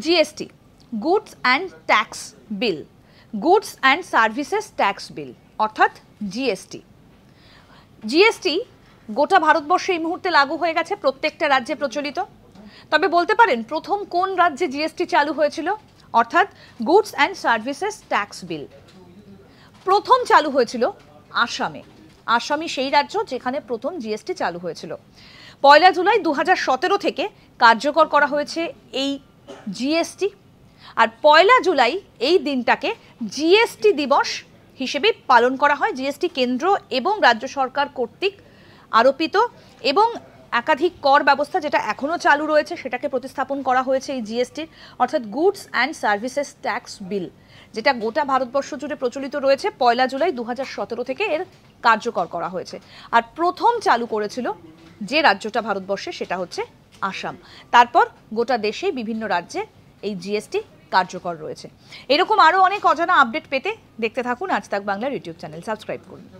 GST, goods and tax bill, goods and services tax bill, অর্থাৎ GST. GST গোটা ভারতবর্ষে এই মুহূর্তে লাগু হয়ে গেছে, প্রত্যেকটা রাজ্যে প্রচলিত। তবে বলতে পারেন প্রথম কোন রাজ্যে জিএসটি চালু হয়েছিল, অর্থাৎ গুডস অ্যান্ড সার্ভিসেস ট্যাক্স বিল প্রথম চালু হয়েছিল আসামে। আসামই সেই রাজ্য যেখানে প্রথম জিএসটি চালু হয়েছিল। 1 জুলাই 2017 থেকে কার্যকর করা হয়েছে এই জিএসটি। আর 1 জুলাই এই দিনটাকে জিএসটি দিবস হিসেবে পালন করা হয়। জিএসটি কেন্দ্র এবং রাজ্য সরকার কর্তৃক আরোপিত এবং একাধিক কর ব্যবস্থা যেটা এখনও চালু রয়েছে সেটাকে প্রতিস্থাপন করা হয়েছে এই জিএসটির, অর্থাৎ গুডস অ্যান্ড সার্ভিসেস ট্যাক্স বিল, যেটা গোটা ভারতবর্ষ জুড়ে প্রচলিত রয়েছে। 1 জুলাই 2017 থেকে এর কার্যকর করা হয়েছে। আর প্রথম চালু করেছিল যে রাজ্যটা ভারতবর্ষে সেটা হচ্ছে আসাম। তারপর গোটা দেশে বিভিন্ন রাজ্যে এই জিএসটি কার্যকর রয়েছে। এরকম আরও অনেক অজানা আপডেট পেতে দেখতে থাকুন আজ তাক বাংলার ইউটিউব চ্যানেল, সাবস্ক্রাইব করুন।